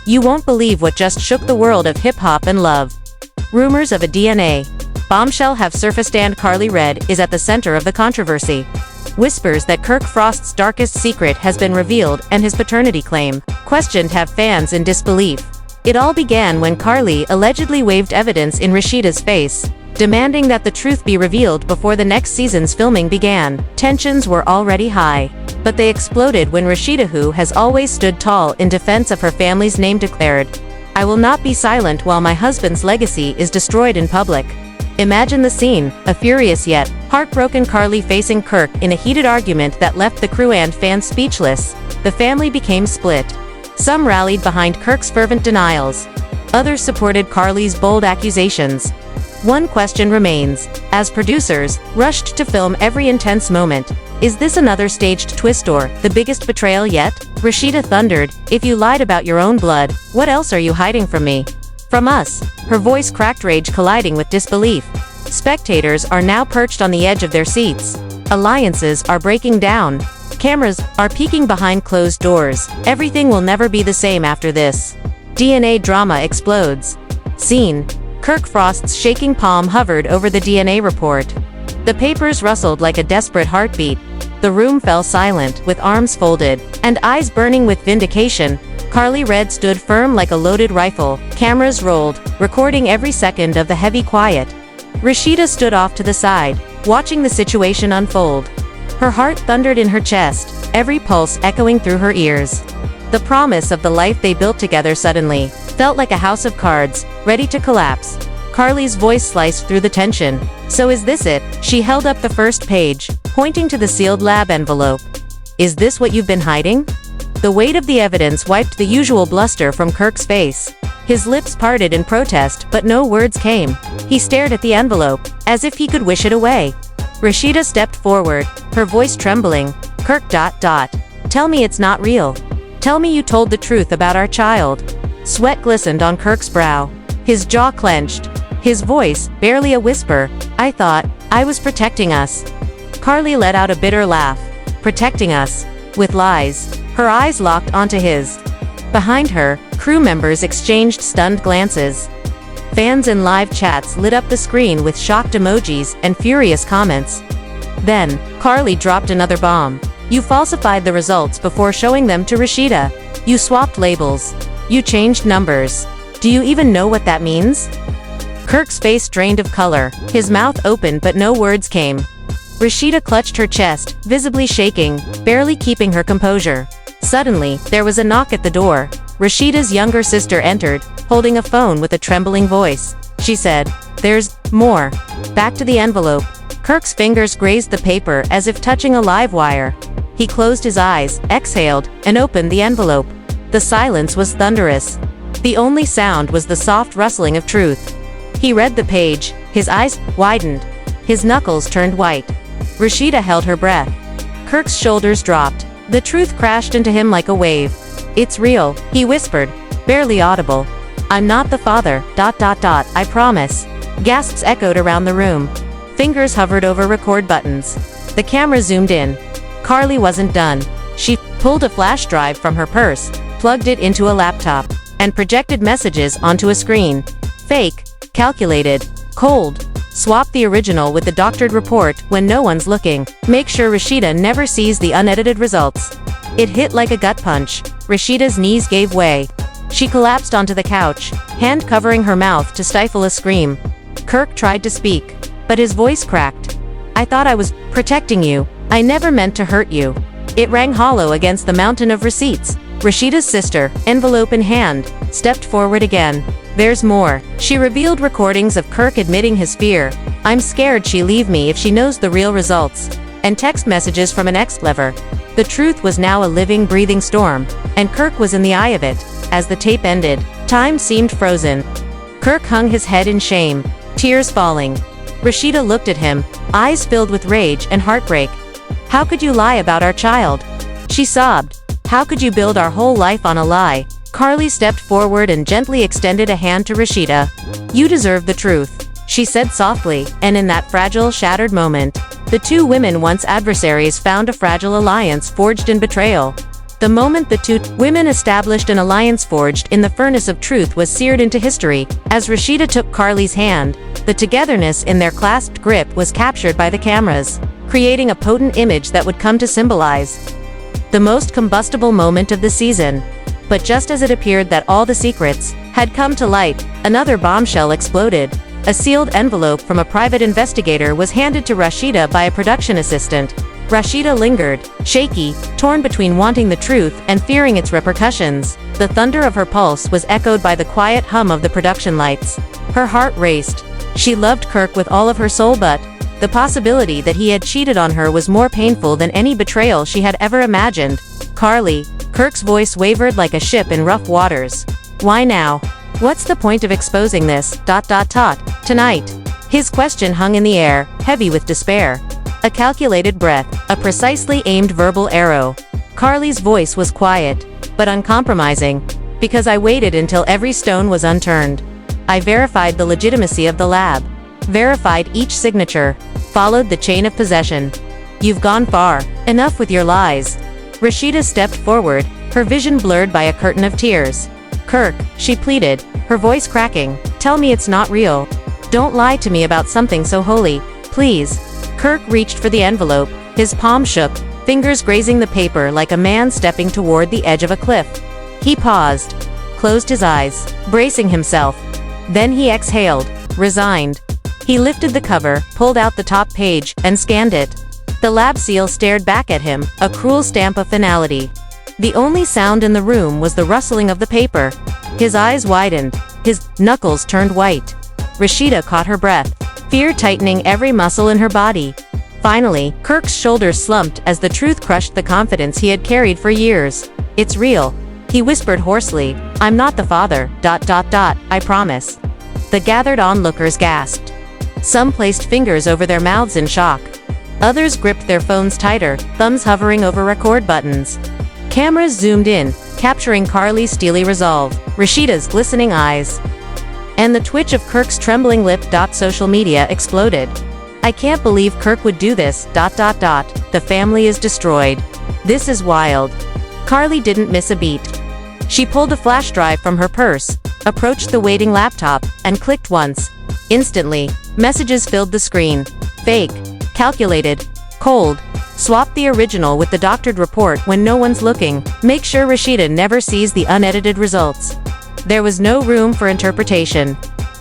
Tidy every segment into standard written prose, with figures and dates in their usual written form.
You won't believe what just shook the world of hip-hop and love. Rumors of a DNA bombshell have surfaced and Karlie Red is at the center of the controversy. Whispers that Kirk Frost's darkest secret has been revealed and his paternity claim questioned have fans in disbelief. It all began when Karlie allegedly waved evidence in Rasheeda's face, demanding that the truth be revealed before the next season's filming began. Tensions were already high, but they exploded when Rasheeda, who has always stood tall in defense of her family's name, declared, "I will not be silent while my husband's legacy is destroyed in public." Imagine the scene, a furious yet heartbroken Karlie facing Kirk in a heated argument that left the crew and fans speechless. The family became split. Some rallied behind Kirk's fervent denials. Others supported Karlie's bold accusations. One question remains. As producers rushed to film every intense moment, is this another staged twist or the biggest betrayal yet? Rasheeda thundered, "If you lied about your own blood, what else are you hiding from me? From us?" Her voice cracked, rage colliding with disbelief. Spectators are now perched on the edge of their seats. Alliances are breaking down. Cameras are peeking behind closed doors. Everything will never be the same after this. DNA drama explodes. Scene: Kirk Frost's shaking palm hovered over the DNA report. The papers rustled like a desperate heartbeat. The room fell silent, with arms folded and eyes burning with vindication. Karlie Red stood firm like a loaded rifle. Cameras rolled, recording every second of the heavy quiet. Rasheeda stood off to the side, watching the situation unfold. Her heart thundered in her chest, every pulse echoing through her ears. The promise of the life they built together suddenly felt like a house of cards, ready to collapse. Karlie's voice sliced through the tension. "So is this it?" She held up the first page, pointing to the sealed lab envelope. "Is this what you've been hiding?" The weight of the evidence wiped the usual bluster from Kirk's face. His lips parted in protest, but no words came. He stared at the envelope, as if he could wish it away. Rasheeda stepped forward, her voice trembling. "Kirk, tell me it's not real. Tell me you told the truth about our child." Sweat glistened on Kirk's brow. His jaw clenched. His voice, barely a whisper, "I thought I was protecting us." Karlie let out a bitter laugh. "Protecting us? With lies?" Her eyes locked onto his. Behind her, crew members exchanged stunned glances. Fans in live chats lit up the screen with shocked emojis and furious comments. Then, Karlie dropped another bomb. "You falsified the results before showing them to Rasheeda. You swapped labels. You changed numbers. Do you even know what that means?" Kirk's face drained of color, his mouth open but no words came. Rasheeda clutched her chest, visibly shaking, barely keeping her composure. Suddenly, there was a knock at the door. Rasheeda's younger sister entered, holding a phone with a trembling voice. She said, "There's more." Back to the envelope. Kirk's fingers grazed the paper as if touching a live wire. He closed his eyes, exhaled, and opened the envelope. The silence was thunderous. The only sound was the soft rustling of truth. He read the page, his eyes widened. His knuckles turned white. Rasheeda held her breath. Kirk's shoulders dropped. The truth crashed into him like a wave. "It's real," he whispered, barely audible. "I'm not the father, I promise." Gasps echoed around the room. Fingers hovered over record buttons. The camera zoomed in. Karlie wasn't done. She pulled a flash drive from her purse, plugged it into a laptop, and projected messages onto a screen. Fake, calculated, cold. Swap the original with the doctored report when no one's looking. Make sure Rasheeda never sees the unedited results. It hit like a gut punch. Rasheeda's knees gave way. She collapsed onto the couch, hand covering her mouth to stifle a scream. Kirk tried to speak, but his voice cracked. "I thought I was protecting you. I never meant to hurt you." It rang hollow against the mountain of receipts. Rasheeda's sister, envelope in hand, stepped forward again. "There's more." She revealed recordings of Kirk admitting his fear. "I'm scared she'll leave me if she knows the real results." And text messages from an ex-lover. The truth was now a living, breathing storm, and Kirk was in the eye of it. As the tape ended, time seemed frozen. Kirk hung his head in shame, tears falling. Rasheeda looked at him, eyes filled with rage and heartbreak. "How could you lie about our child?" She sobbed. "How could you build our whole life on a lie?" Karlie stepped forward and gently extended a hand to Rasheeda. "You deserve the truth," she said softly, and in that fragile, shattered moment, the two women once adversaries found a fragile alliance forged in betrayal. The moment the two women established an alliance forged in the furnace of truth was seared into history. As Rasheeda took Karlie's hand, the togetherness in their clasped grip was captured by the cameras, creating a potent image that would come to symbolize the most combustible moment of the season. But just as it appeared that all the secrets had come to light, another bombshell exploded. A sealed envelope from a private investigator was handed to Rasheeda by a production assistant. Rasheeda lingered, shaky, torn between wanting the truth and fearing its repercussions. The thunder of her pulse was echoed by the quiet hum of the production lights. Her heart raced. She loved Kirk with all of her soul, but the possibility that he had cheated on her was more painful than any betrayal she had ever imagined. Karlie, Kirk's voice wavered like a ship in rough waters. Why now? What's the point of exposing this, tonight? His question hung in the air, heavy with despair. A calculated breath, a precisely aimed verbal arrow. Karlie's voice was quiet, but uncompromising. Because I waited until every stone was unturned. I verified the legitimacy of the lab. Verified each signature. Followed the chain of possession. You've gone far. Enough with your lies. Rasheeda stepped forward, her vision blurred by a curtain of tears. Kirk, she pleaded, her voice cracking, tell me it's not real. Don't lie to me about something so holy, please. Kirk reached for the envelope, his palm shook, fingers grazing the paper like a man stepping toward the edge of a cliff. He paused, closed his eyes, bracing himself. Then he exhaled, resigned. He lifted the cover, pulled out the top page, and scanned it. The lab seal stared back at him, a cruel stamp of finality. The only sound in the room was the rustling of the paper. His eyes widened, his knuckles turned white. Rasheeda caught her breath, fear tightening every muscle in her body. Finally, Kirk's shoulders slumped as the truth crushed the confidence he had carried for years. It's real, he whispered hoarsely. I'm not the father, I promise. The gathered onlookers gasped. Some placed fingers over their mouths in shock. Others gripped their phones tighter, thumbs hovering over record buttons. Cameras zoomed in, capturing Karlie's steely resolve, Rasheeda's glistening eyes, and the twitch of Kirk's trembling lip. Social media exploded. I can't believe Kirk would do this. The family is destroyed. This is wild. Karlie didn't miss a beat. She pulled a flash drive from her purse, approached the waiting laptop, and clicked once. Instantly, messages filled the screen. Fake. Calculated. Cold. Swap the original with the doctored report when no one's looking. Make sure Rasheeda never sees the unedited results. There was no room for interpretation.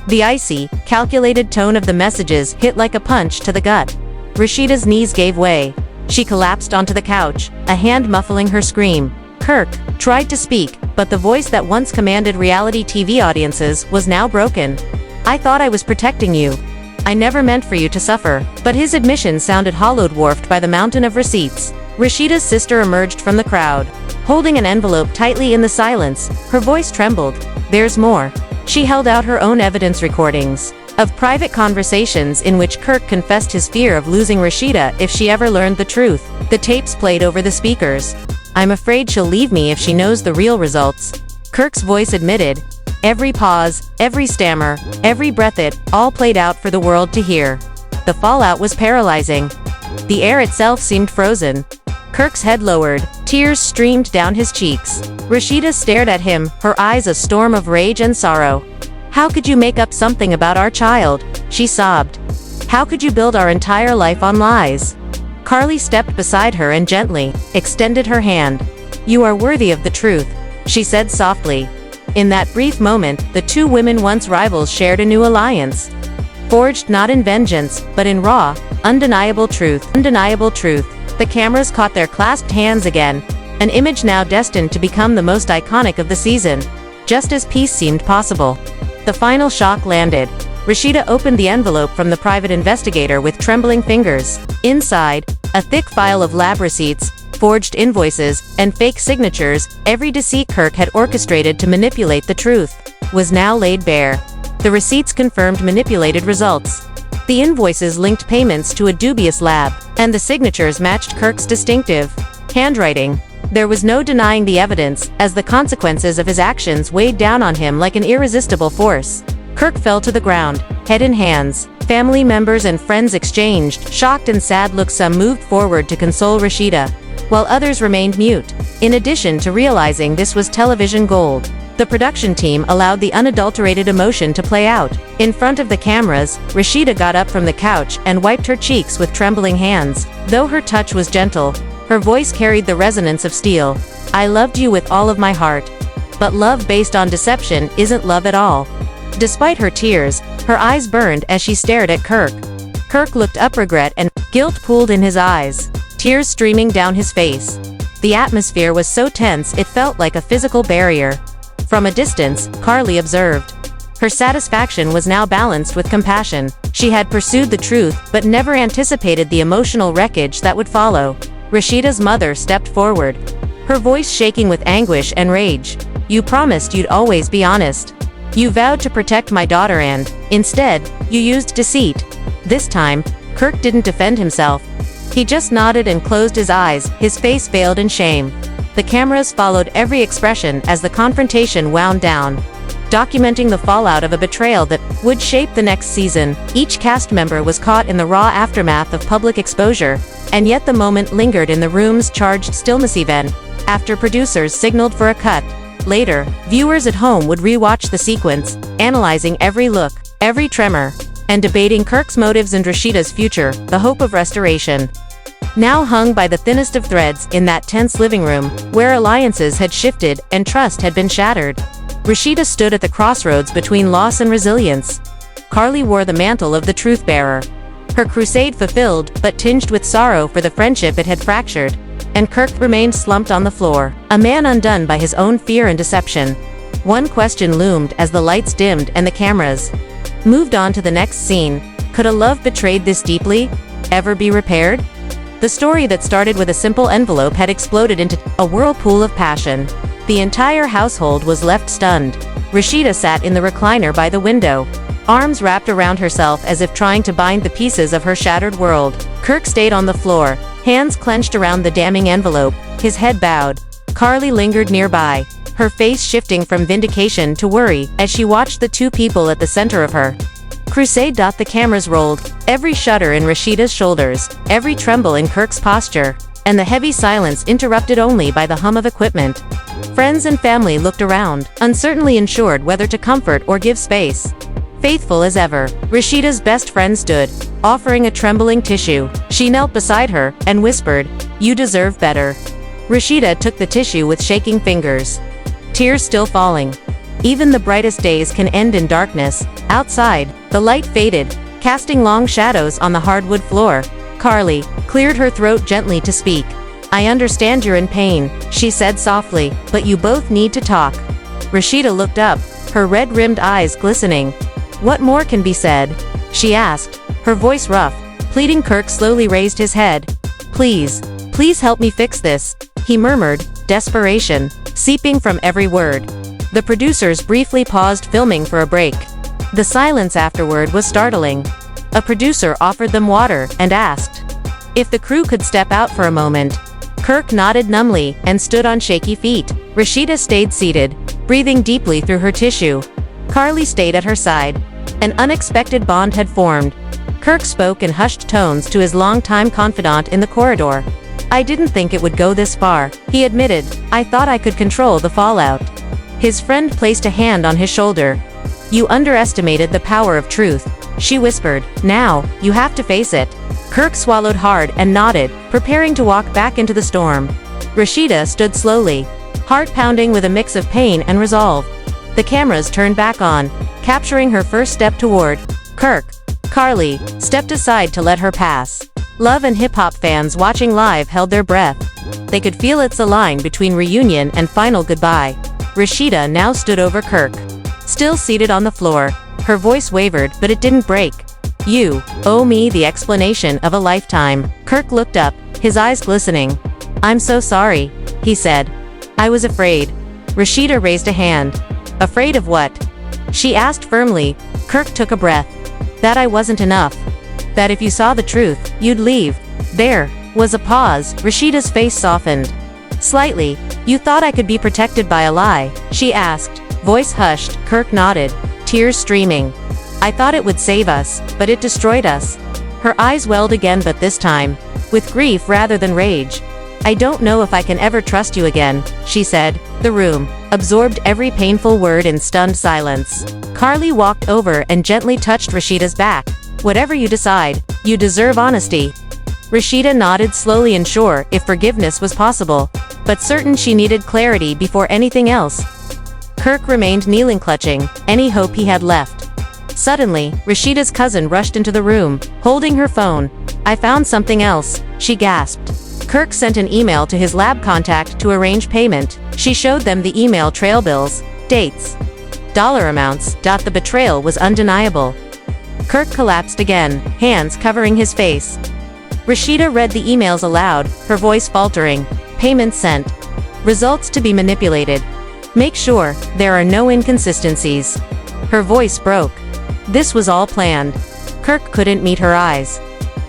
The icy, calculated tone of the messages hit like a punch to the gut. Rasheeda's knees gave way. She collapsed onto the couch, a hand muffling her scream. Kirk tried to speak, but the voice that once commanded reality TV audiences was now broken. I thought I was protecting you. I never meant for you to suffer. But his admission sounded hollow, dwarfed by the mountain of receipts. Rasheeda's sister emerged from the crowd, holding an envelope tightly in the silence. Her voice trembled. There's more. She held out her own evidence recordings of private conversations in which Kirk confessed his fear of losing Rasheeda if she ever learned the truth. The tapes played over the speakers. I'm afraid she'll leave me if she knows the real results. Kirk's voice admitted. Every pause, every stammer, every breath, it all played out for the world to hear. The fallout was paralyzing. The air itself seemed frozen. Kirk's head lowered, tears streamed down his cheeks. Rasheeda stared at him, her eyes a storm of rage and sorrow. How could you make up something about our child? She sobbed. How could you build our entire life on lies? Karlie stepped beside her and gently extended her hand. You are worthy of the truth, she said softly. In that brief moment, the two women once rivals shared a new alliance. Forged not in vengeance, but in raw, undeniable truth. The cameras caught their clasped hands again, an image now destined to become the most iconic of the season. Just as peace seemed possible. The final shock landed. Rasheeda opened the envelope from the private investigator with trembling fingers. Inside, a thick file of lab receipts, forged invoices, and fake signatures. Every deceit Kirk had orchestrated to manipulate the truth was now laid bare. The receipts confirmed manipulated results. The invoices linked payments to a dubious lab, and the signatures matched Kirk's distinctive handwriting. There was no denying the evidence, as the consequences of his actions weighed down on him like an irresistible force. Kirk fell to the ground, head in hands. Family members and friends exchanged shocked and sad looks. Some moved forward to console Rasheeda. while others remained mute. In addition to realizing this was television gold, the production team allowed the unadulterated emotion to play out. In front of the cameras, Rasheeda got up from the couch and wiped her cheeks with trembling hands. Though her touch was gentle, her voice carried the resonance of steel. I loved you with all of my heart. But love based on deception isn't love at all. Despite her tears, her eyes burned as she stared at Kirk. Kirk looked up, regret and guilt pooled in his eyes, tears streaming down his face. The atmosphere was so tense it felt like a physical barrier. From a distance, Karlie observed. Her satisfaction was now balanced with compassion. She had pursued the truth but never anticipated the emotional wreckage that would follow. Rasheeda's mother stepped forward, her voice shaking with anguish and rage. You promised you'd always be honest. You vowed to protect my daughter and, instead, you used deceit. This time, Kirk didn't defend himself. He just nodded and closed his eyes, his face veiled in shame. The cameras followed every expression as the confrontation wound down, documenting the fallout of a betrayal that would shape the next season. Each cast member was caught in the raw aftermath of public exposure, and yet the moment lingered in the room's charged stillness. Even after producers signaled for a cut, later, viewers at home would re-watch the sequence, analyzing every look, every tremor, and debating Kirk's motives and Rasheeda's future. The hope of restoration now hung by the thinnest of threads in that tense living room, where alliances had shifted and trust had been shattered. Rasheeda stood at the crossroads between loss and resilience. Karlie wore the mantle of the truth-bearer, her crusade fulfilled but tinged with sorrow for the friendship it had fractured. And Kirk remained slumped on the floor, a man undone by his own fear and deception. One question loomed as the lights dimmed and the cameras moved on to the next scene. Could a love betrayed this deeply ever be repaired? The story that started with a simple envelope had exploded into a whirlpool of passion. The entire household was left stunned. Rasheeda sat in the recliner by the window, arms wrapped around herself as if trying to bind the pieces of her shattered world. Kirk stayed on the floor, hands clenched around the damning envelope, his head bowed. Karlie lingered nearby, her face shifting from vindication to worry as she watched the two people at the center of her crusade. The cameras rolled, every shudder in Rasheeda's shoulders, every tremble in Kirk's posture, and the heavy silence interrupted only by the hum of equipment. Friends and family looked around, uncertainly unsure whether to comfort or give space. Faithful as ever, Rasheeda's best friend stood, offering a trembling tissue. She knelt beside her and whispered, "You deserve better." Rasheeda took the tissue with shaking fingers, tears still falling. Even the brightest days can end in darkness. Outside, the light faded, casting long shadows on the hardwood floor. Karlie cleared her throat gently to speak. "I understand you're in pain," she said softly, "but you both need to talk." Rasheeda looked up, her red-rimmed eyes glistening. "What more can be said?" she asked, her voice rough, pleading. Kirk slowly raised his head. Please help me fix this," he murmured, desperation seeping from every word. The producers briefly paused filming for a break. The silence afterward was startling. A producer offered them water and asked if the crew could step out for a moment. Kirk nodded numbly and stood on shaky feet. Rasheeda stayed seated, breathing deeply through her tissue. Karlie stayed at her side. An unexpected bond had formed. Kirk spoke in hushed tones to his longtime confidant in the corridor. "I didn't think it would go this far," he admitted. "I thought I could control the fallout." His friend placed a hand on his shoulder. "You underestimated the power of truth," she whispered. "Now, you have to face it." Kirk swallowed hard and nodded, preparing to walk back into the storm. Rasheeda stood slowly, heart pounding with a mix of pain and resolve. The cameras turned back on, capturing her first step toward Kirk. Karlie stepped aside to let her pass. Love and hip-hop fans watching live held their breath. They could feel it's a line between reunion and final goodbye. Rasheeda now stood over Kirk, still seated on the floor. Her voice wavered, but it didn't break. "You owe me the explanation of a lifetime." Kirk looked up, his eyes glistening. "I'm so sorry," he said. "I was afraid." Rasheeda raised a hand. "Afraid of what?" she asked firmly. Kirk took a breath. "That I wasn't enough. That if you saw the truth, you'd leave." There was a pause. Rasheeda's face softened slightly. "You thought I could be protected by a lie?" she asked, voice hushed. Kirk nodded, tears streaming. "I thought it would save us, but it destroyed us." Her eyes welled again, but this time with grief rather than rage. I don't know if I can ever trust you again, she said. The room absorbed every painful word in stunned silence. Karlie walked over and gently touched Rasheeda's back. Whatever you decide, you deserve honesty. Rasheeda nodded slowly, unsure if forgiveness was possible, but certain she needed clarity before anything else. Kirk remained kneeling, clutching any hope he had left. Suddenly, Rasheeda's cousin rushed into the room, holding her phone. I found something else, she gasped. Kirk sent an email to his lab contact to arrange payment. She showed them the email trail, bills, dates, dollar amounts. The betrayal was undeniable. Kirk collapsed again, hands covering his face. Rasheeda read the emails aloud, her voice faltering. Payment sent. Results to be manipulated. Make sure there are no inconsistencies. Her voice broke. This was all planned. Kirk couldn't meet her eyes.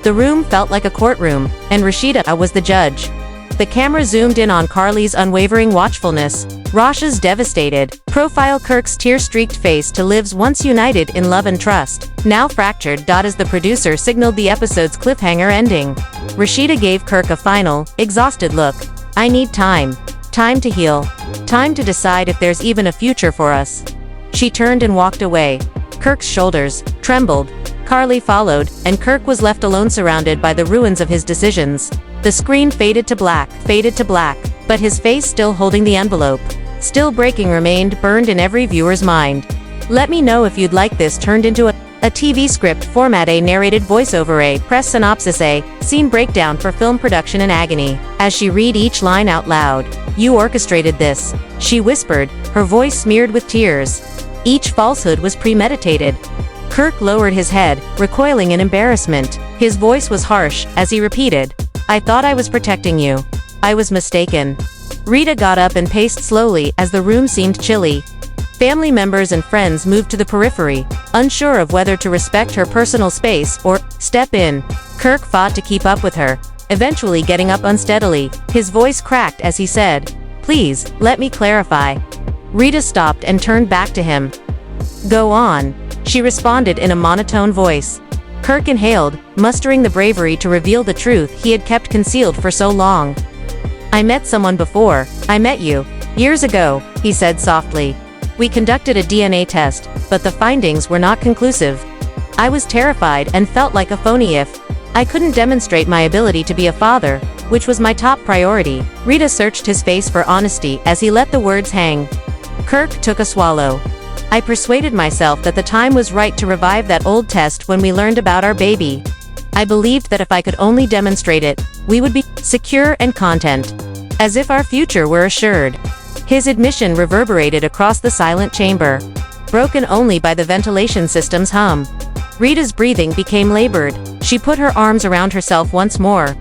The room felt like a courtroom, and Rasheeda was the judge. The camera zoomed in on Karlie's unwavering watchfulness, Rosh's devastated profile, Kirk's tear-streaked face to Liv's once united in love and trust, now fractured. As the producer signaled the episode's cliffhanger ending, Rasheeda gave Kirk a final, exhausted look. I need time. Time to heal. Time to decide if there's even a future for us. She turned and walked away. Kirk's shoulders trembled. Karlie followed, and Kirk was left alone, surrounded by the ruins of his decisions. The screen faded to black, but his face, still holding the envelope, still breaking, remained burned in every viewer's mind. Let me know if you'd like this turned into a TV script format, a narrated voiceover, a press synopsis, a scene breakdown for film production and agony. As she read each line out loud, you orchestrated this, she whispered, her voice smeared with tears. Each falsehood was premeditated. Kirk lowered his head, recoiling in embarrassment. His voice was harsh as he repeated, I thought I was protecting you. I was mistaken. Rita got up and paced slowly as the room seemed chilly. Family members and friends moved to the periphery, unsure of whether to respect her personal space or step in. Kirk fought to keep up with her, eventually getting up unsteadily. His voice cracked as he said, Please, let me clarify. Rita stopped and turned back to him. Go on, she responded in a monotone voice. Kirk inhaled, mustering the bravery to reveal the truth he had kept concealed for so long. I met someone before. I met you. Years ago, he said softly. We conducted a DNA test, but the findings were not conclusive. I was terrified and felt like a phony if I couldn't demonstrate my ability to be a father, which was my top priority. Rita searched his face for honesty as he let the words hang. Kirk took a swallow. I persuaded myself that the time was right to revive that old test when we learned about our baby. I believed that if I could only demonstrate it, we would be secure and content, as if our future were assured. His admission reverberated across the silent chamber, broken only by the ventilation system's hum. Rita's breathing became labored. She put her arms around herself once more.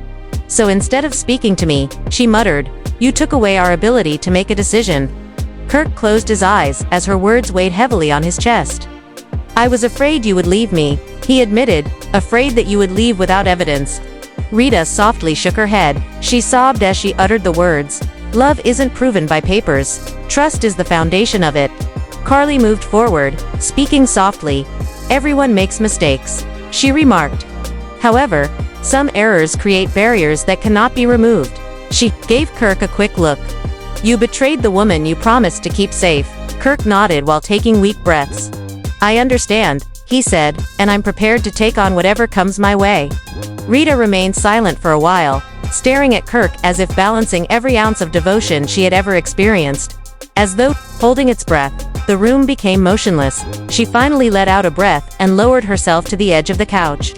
So instead of speaking to me, she muttered, You took away our ability to make a decision. Kirk closed his eyes as her words weighed heavily on his chest. I was afraid you would leave me, he admitted, afraid that you would leave without evidence. Rita softly shook her head. She sobbed as she uttered the words, Love isn't proven by papers. Trust is the foundation of it. Karlie moved forward, speaking softly. Everyone makes mistakes, she remarked. However, some errors create barriers that cannot be removed. She gave Kirk a quick look. You betrayed the woman you promised to keep safe. Kirk nodded while taking weak breaths. I understand, he said, and I'm prepared to take on whatever comes my way. Rita remained silent for a while, staring at Kirk as if balancing every ounce of devotion she had ever experienced. As though holding its breath, the room became motionless. She finally let out a breath and lowered herself to the edge of the couch.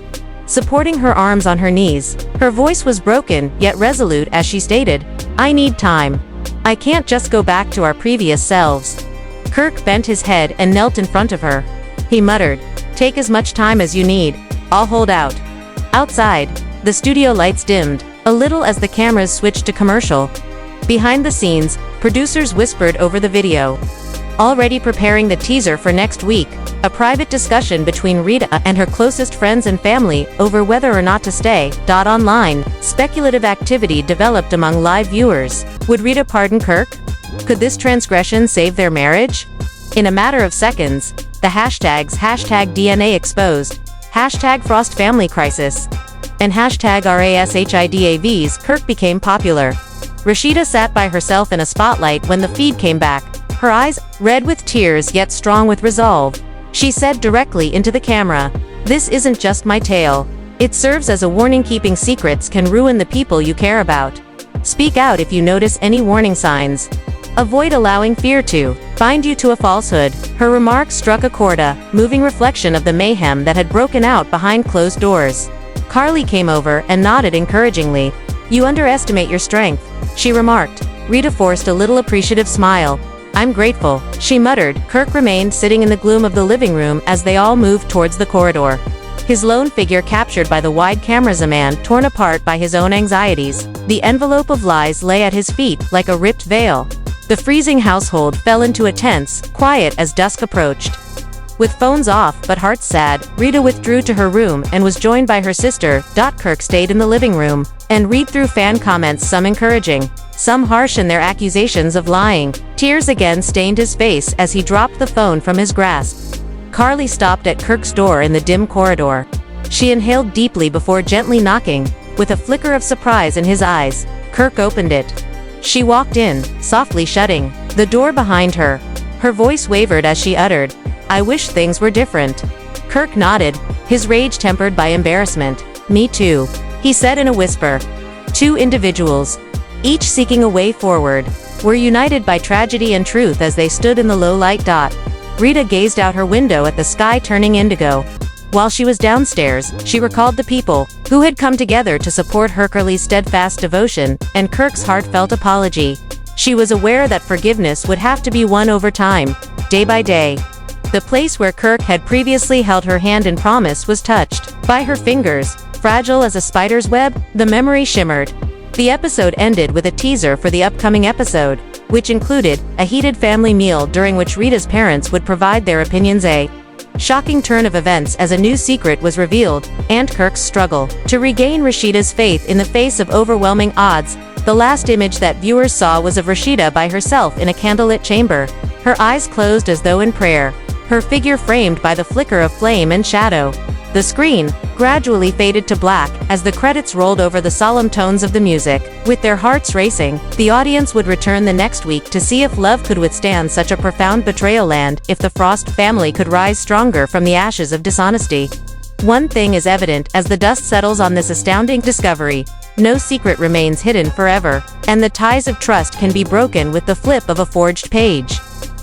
Supporting her arms on her knees, her voice was broken yet resolute as she stated, I need time. I can't just go back to our previous selves. Kirk bent his head and knelt in front of her. He muttered, Take as much time as you need. I'll hold out. Outside, the studio lights dimmed, a little as the cameras switched to commercial. Behind the scenes, producers whispered over the video. Already preparing the teaser for next week, a private discussion between Rita and her closest friends and family over whether or not to stay. Online, speculative activity developed among live viewers. Would Rita pardon Kirk? Could this transgression save their marriage? In a matter of seconds, the hashtags #DNA exposed, #FrostFamilyCrisis, and #RASHIDAVs Kirk became popular. Rasheeda sat by herself in a spotlight when the feed came back, her eyes red with tears yet strong with resolve. She said directly into the camera, "This isn't just my tale. It serves as a warning. Keeping secrets can ruin the people you care about. Speak out if you notice any warning signs. Avoid allowing fear to bind you to a falsehood." Her remarks struck a chord, a moving reflection of the mayhem that had broken out behind closed doors. Karlie came over and nodded encouragingly. "You underestimate your strength," she remarked. Rita forced a little appreciative smile. "I'm grateful," she muttered. Kirk remained sitting in the gloom of the living room as they all moved towards the corridor. His lone figure captured by the wide cameras, a man torn apart by his own anxieties. The envelope of lies lay at his feet like a ripped veil. The freezing household fell into a tense quiet as dusk approached. With phones off but hearts sad, Rita withdrew to her room and was joined by her sister. Kirk stayed in the living room and read through fan comments, some encouraging, some harsh in their accusations of lying. Tears again stained his face as he dropped the phone from his grasp. Karlie stopped at Kirk's door in the dim corridor. She inhaled deeply before gently knocking. With a flicker of surprise in his eyes, Kirk opened it. She walked in, softly shutting the door behind her. Her voice wavered as she uttered, "I wish things were different." Kirk nodded, his rage tempered by embarrassment. "Me too," he said in a whisper. Two individuals, each seeking a way forward, were united by tragedy and truth as they stood in the low light. Rita gazed out her window at the sky turning indigo. While she was downstairs, she recalled the people who had come together to support her, Karlie's steadfast devotion, and Kirk's heartfelt apology. She was aware that forgiveness would have to be won over time, day by day. The place where Kirk had previously held her hand in promise was touched by her fingers, fragile as a spider's web. The memory shimmered. The episode ended with a teaser for the upcoming episode, which included a heated family meal during which Rita's parents would provide their opinions. A shocking turn of events as a new secret was revealed, and Kirk's struggle to regain Rasheeda's faith in the face of overwhelming odds. The last image that viewers saw was of Rasheeda by herself in a candlelit chamber, her eyes closed as though in prayer, her figure framed by the flicker of flame and shadow. The screen gradually faded to black as the credits rolled over the solemn tones of the music. With their hearts racing, the audience would return the next week to see if love could withstand such a profound betrayal and if the Frost family could rise stronger from the ashes of dishonesty. One thing is evident as the dust settles on this astounding discovery: no secret remains hidden forever, and the ties of trust can be broken with the flip of a forged page.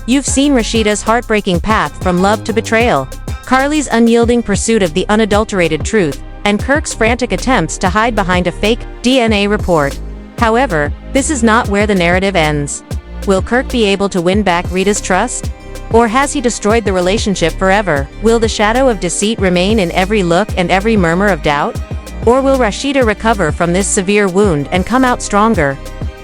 You've seen Rasheeda's heartbreaking path from love to betrayal, Karlie's unyielding pursuit of the unadulterated truth, and Kirk's frantic attempts to hide behind a fake DNA report. However, this is not where the narrative ends. Will Kirk be able to win back Rita's trust? Or has he destroyed the relationship forever? Will the shadow of deceit remain in every look and every murmur of doubt? Or will Rasheeda recover from this severe wound and come out stronger?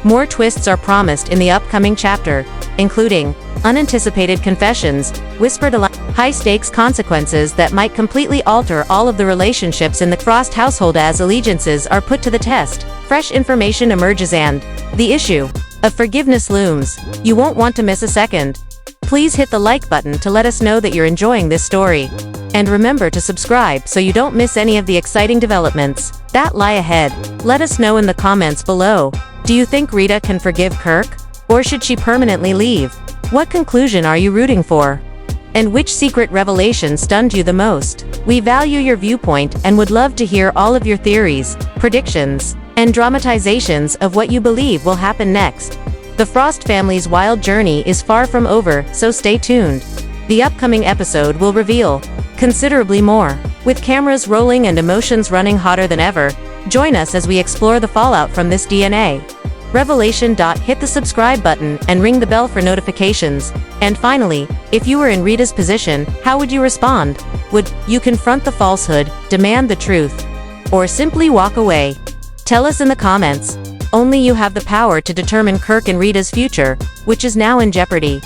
More twists are promised in the upcoming chapter, including unanticipated confessions, whispered high-stakes consequences that might completely alter all of the relationships in the Frost household as allegiances are put to the test. Fresh information emerges and the issue of forgiveness looms. You won't want to miss a second. Please hit the like button to let us know that you're enjoying this story. And remember to subscribe so you don't miss any of the exciting developments that lie ahead. Let us know in the comments below. Do you think Rita can forgive Kirk? Or should she permanently leave? What conclusion are you rooting for? And which secret revelation stunned you the most? We value your viewpoint and would love to hear all of your theories, predictions, and dramatizations of what you believe will happen next. The Frost family's wild journey is far from over, so stay tuned. The upcoming episode will reveal considerably more. With cameras rolling and emotions running hotter than ever, join us as we explore the fallout from this DNA revelation. Hit the subscribe button and ring the bell for notifications. And finally, if you were in Rita's position, how would you respond? Would you confront the falsehood, demand the truth, or simply walk away? Tell us in the comments. Only you have the power to determine Kirk and Rita's future, which is now in jeopardy.